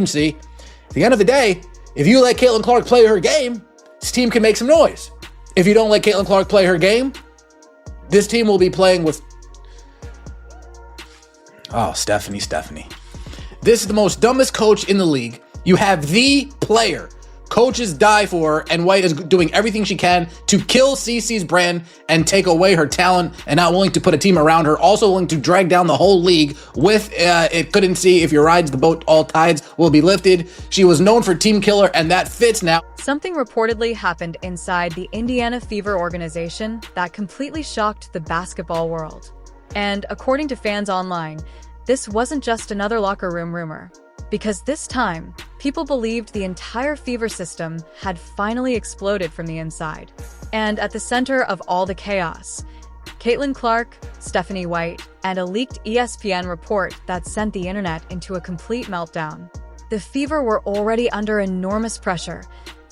See, at the end of the day, if you let Caitlin Clark play her game, this team can make some noise. If you don't let Caitlin Clark play her game, this team will be playing with... Oh, Stephanie. This is the most dumbest coach in the league. You have the player coaches die for her, and White is doing everything she can to kill CeCe's brand and take away her talent, and not willing to put a team around her, also willing to drag down the whole league with it couldn't see if you rides the boat, all tides will be lifted. She was known for team killer, and that fits now. Something reportedly happened inside the Indiana Fever organization that completely shocked the basketball world. And according to fans online, this wasn't just another locker room rumor. Because this time, people believed the entire Fever system had finally exploded from the inside. And at the center of all the chaos, Caitlin Clark, Stephanie White, and a leaked ESPN report that sent the internet into a complete meltdown. The Fever were already under enormous pressure.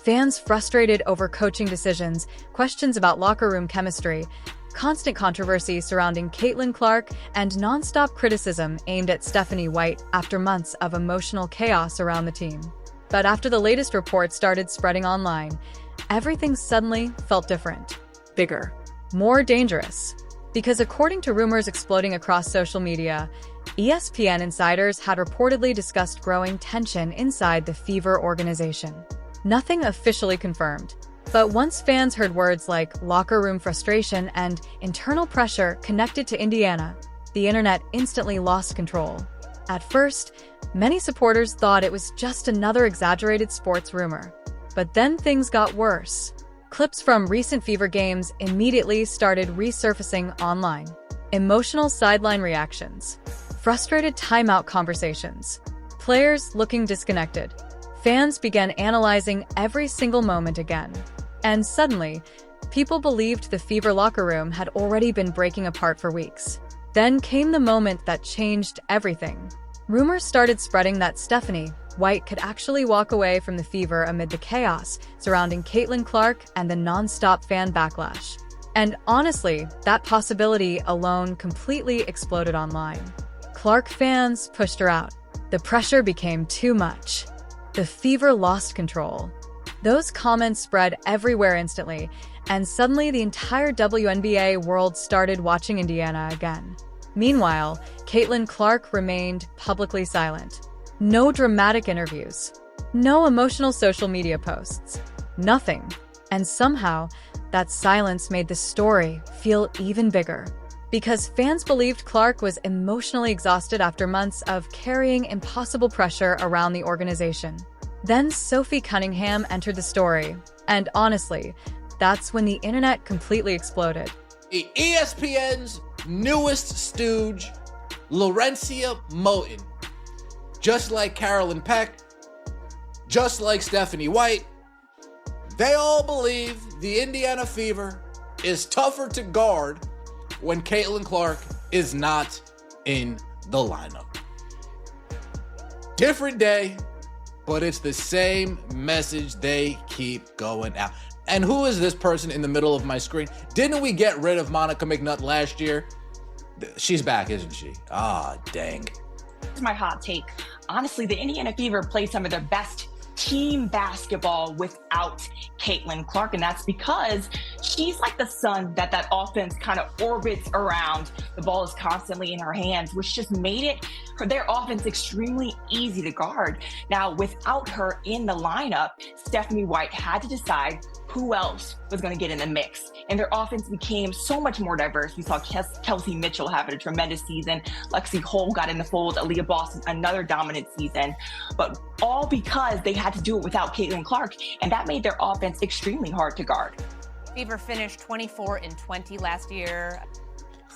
Fans frustrated over coaching decisions, questions about locker room chemistry, constant controversy surrounding Caitlin Clark, and nonstop criticism aimed at Stephanie White after months of emotional chaos around the team. But after the latest reports started spreading online, everything suddenly felt different, bigger, more dangerous. Because according to rumors exploding across social media, ESPN insiders had reportedly discussed growing tension inside the Fever organization. Nothing officially confirmed. But once fans heard words like locker room frustration and internal pressure connected to Indiana, the internet instantly lost control. At first, many supporters thought it was just another exaggerated sports rumor. But then things got worse. Clips from recent Fever games immediately started resurfacing online. Emotional sideline reactions, frustrated timeout conversations, players looking disconnected. Fans began analyzing every single moment again. And suddenly, people believed the Fever locker room had already been breaking apart for weeks. Then came the moment that changed everything. Rumors started spreading that Stephanie White could actually walk away from the Fever amid the chaos surrounding Caitlin Clark and the nonstop fan backlash. And honestly, that possibility alone completely exploded online. Clark fans pushed her out. The pressure became too much. The Fever lost control. Those comments spread everywhere instantly, and suddenly the entire WNBA world started watching Indiana again. Meanwhile, Caitlin Clark remained publicly silent. No dramatic interviews. No emotional social media posts. Nothing. And somehow, that silence made the story feel even bigger. Because fans believed Clark was emotionally exhausted after months of carrying impossible pressure around the organization. Then Sophie Cunningham entered the story, and honestly, that's when the internet completely exploded. ESPN's newest stooge, Laurencia Moten. Just like Carolyn Peck, just like Stephanie White, they all believe the Indiana Fever is tougher to guard when Caitlin Clark is not in the lineup. Different day, but it's the same message they keep going out. And who is this person in the middle of my screen? Didn't we get rid of Monica McNutt last year? She's back, isn't she? Ah, dang. Here's my hot take. Honestly, the Indiana Fever play some of their best team basketball without Caitlin Clark, and that's because she's like the sun that offense kind of orbits around. The ball is constantly in her hands, which just made their offense extremely easy to guard. Now, without her in the lineup, Stephanie White had to decide who else was going to get in the mix. And their offense became so much more diverse. We saw Kelsey Mitchell having a tremendous season. Lexie Cole got in the fold. Aliyah Boston, another dominant season. But all because they had to do it without Caitlin Clark. And that made their offense extremely hard to guard. Fever finished 24-20 last year.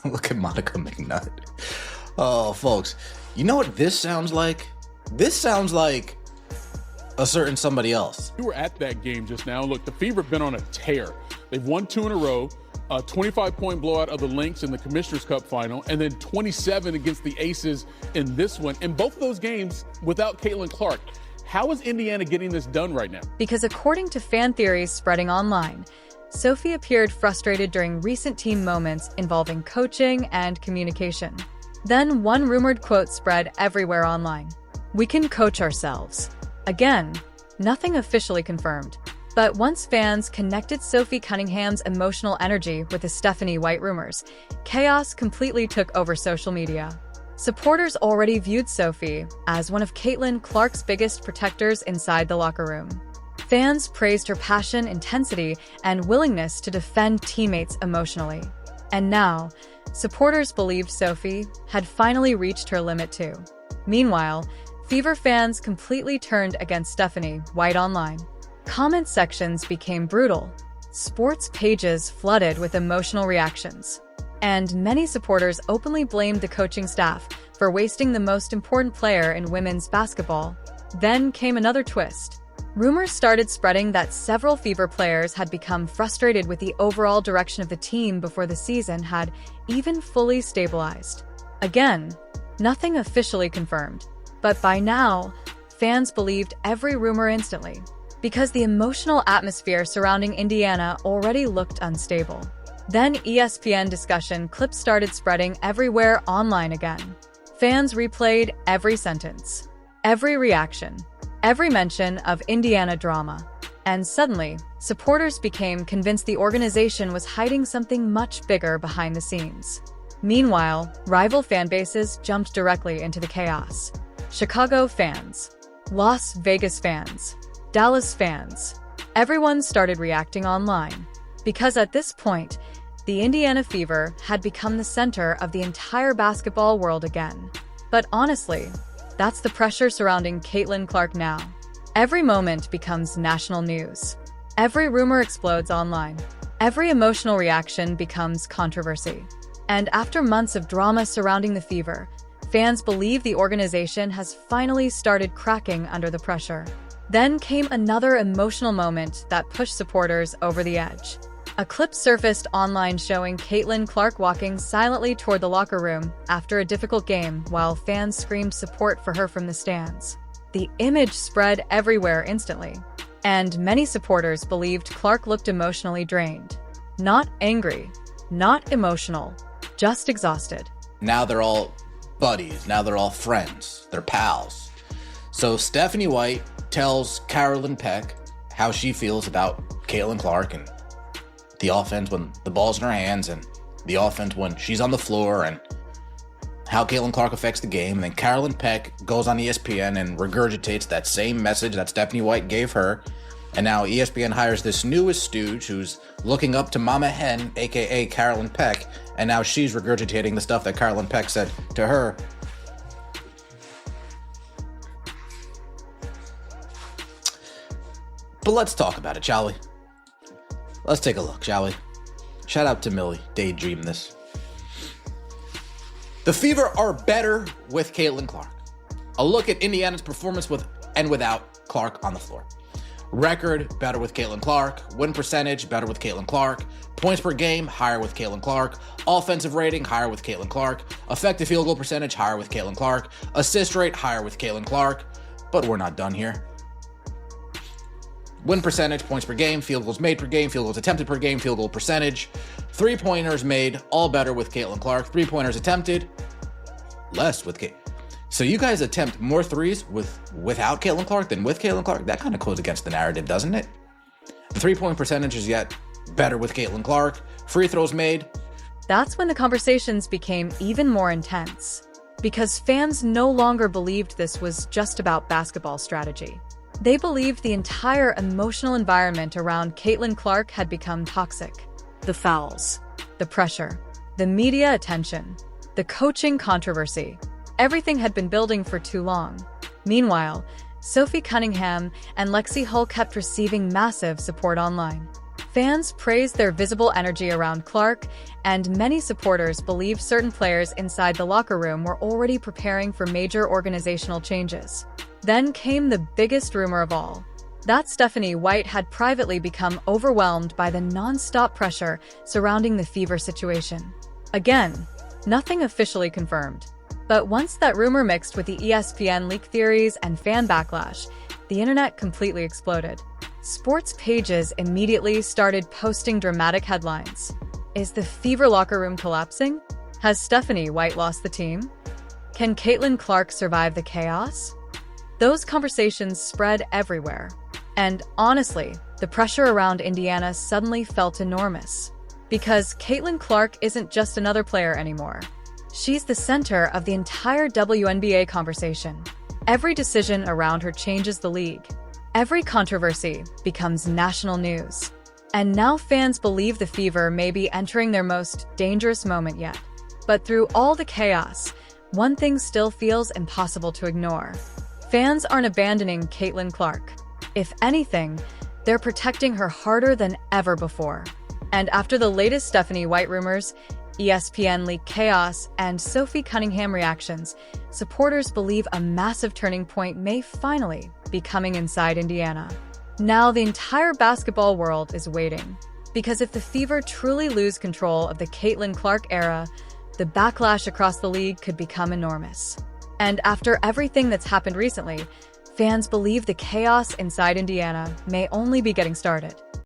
Look at Monica McNutt. Oh, folks, you know what this sounds like? This sounds like a certain somebody else. You were at that game just now. Look, the Fever have been on a tear. They've won 2 in a row, a 25-point blowout of the Lynx in the Commissioner's Cup final, and then 27 against the Aces in this one. In both of those games without Caitlin Clark. How is Indiana getting this done right now? Because according to fan theories spreading online, Sophie appeared frustrated during recent team moments involving coaching and communication. Then one rumored quote spread everywhere online. "We can coach ourselves." Again, nothing officially confirmed. But once fans connected Sophie Cunningham's emotional energy with the Stephanie White rumors, chaos completely took over social media. Supporters already viewed Sophie as one of Caitlin Clark's biggest protectors inside the locker room. Fans praised her passion, intensity, and willingness to defend teammates emotionally. And now, supporters believed Sophie had finally reached her limit too. Meanwhile, Fever fans completely turned against Stephanie White online. Comment sections became brutal. Sports pages flooded with emotional reactions. And many supporters openly blamed the coaching staff for wasting the most important player in women's basketball. Then came another twist. Rumors started spreading that several Fever players had become frustrated with the overall direction of the team before the season had even fully stabilized. Again, nothing officially confirmed. But by now, fans believed every rumor instantly, because the emotional atmosphere surrounding Indiana already looked unstable. Then ESPN discussion clips started spreading everywhere online again. Fans replayed every sentence, every reaction, every mention of Indiana drama. And suddenly, supporters became convinced the organization was hiding something much bigger behind the scenes. Meanwhile, rival fan bases jumped directly into the chaos. Chicago fans, Las Vegas fans, Dallas fans, everyone started reacting online. Because at this point, the Indiana Fever had become the center of the entire basketball world again. But honestly, that's the pressure surrounding Caitlin Clark now. Every moment becomes national news. Every rumor explodes online. Every emotional reaction becomes controversy. And after months of drama surrounding the Fever, fans believe the organization has finally started cracking under the pressure. Then came another emotional moment that pushed supporters over the edge. A clip surfaced online showing Caitlin Clark walking silently toward the locker room after a difficult game while fans screamed support for her from the stands. The image spread everywhere instantly, and many supporters believed Clark looked emotionally drained. Not angry, not emotional, just exhausted. Now they're all buddies. Now they're all friends. They're pals. So Stephanie White tells Carolyn Peck how she feels about Caitlin Clark and the offense when the ball's in her hands and the offense when she's on the floor and how Caitlin Clark affects the game. And then Carolyn Peck goes on ESPN and regurgitates that same message that Stephanie White gave her. And now ESPN hires this newest stooge who's looking up to Mama Hen, aka Carolyn Peck, and now she's regurgitating the stuff that Carolyn Peck said to her. But let's talk about it, shall we? Let's take a look, shall we? Shout out to Millie, daydream this. The Fever are better with Caitlin Clark. A look at Indiana's performance with and without Clark on the floor. Record, better with Caitlin Clark. Win percentage, better with Caitlin Clark. Points per game, higher with Caitlin Clark. Offensive rating, higher with Caitlin Clark. Effective field goal percentage, higher with Caitlin Clark. Assist rate, higher with Caitlin Clark. But we're not done here. Win percentage, points per game, field goals made per game, field goals attempted per game, field goal percentage. Three-pointers made, all better with Caitlin Clark. Three-pointers attempted, less with Caitlin. So you guys attempt more threes without Caitlin Clark than with Caitlin Clark? That kind of goes against the narrative, doesn't it? The three-point percentage is yet better with Caitlin Clark. Free throws made. That's when the conversations became even more intense, because fans no longer believed this was just about basketball strategy. They believed the entire emotional environment around Caitlin Clark had become toxic. The fouls, the pressure, the media attention, the coaching controversy. Everything had been building for too long. Meanwhile, Sophie Cunningham and Lexie Hull kept receiving massive support online. Fans praised their visible energy around Clark, and many supporters believed certain players inside the locker room were already preparing for major organizational changes. Then came the biggest rumor of all, that Stephanie White had privately become overwhelmed by the nonstop pressure surrounding the Fever situation. Again, nothing officially confirmed. But once that rumor mixed with the ESPN leak theories and fan backlash, the internet completely exploded. Sports pages immediately started posting dramatic headlines. Is the Fever locker room collapsing? Has Stephanie White lost the team? Can Caitlin Clark survive the chaos? Those conversations spread everywhere. And honestly, the pressure around Indiana suddenly felt enormous. Because Caitlin Clark isn't just another player anymore. She's the center of the entire WNBA conversation. Every decision around her changes the league. Every controversy becomes national news. And now fans believe the Fever may be entering their most dangerous moment yet. But through all the chaos, one thing still feels impossible to ignore. Fans aren't abandoning Caitlin Clark. If anything, they're protecting her harder than ever before. And after the latest Stephanie White rumors, ESPN leaked chaos, and Sophie Cunningham reactions, supporters believe a massive turning point may finally be coming inside Indiana. Now the entire basketball world is waiting. Because if the Fever truly lose control of the Caitlin Clark era, the backlash across the league could become enormous. And after everything that's happened recently, fans believe the chaos inside Indiana may only be getting started.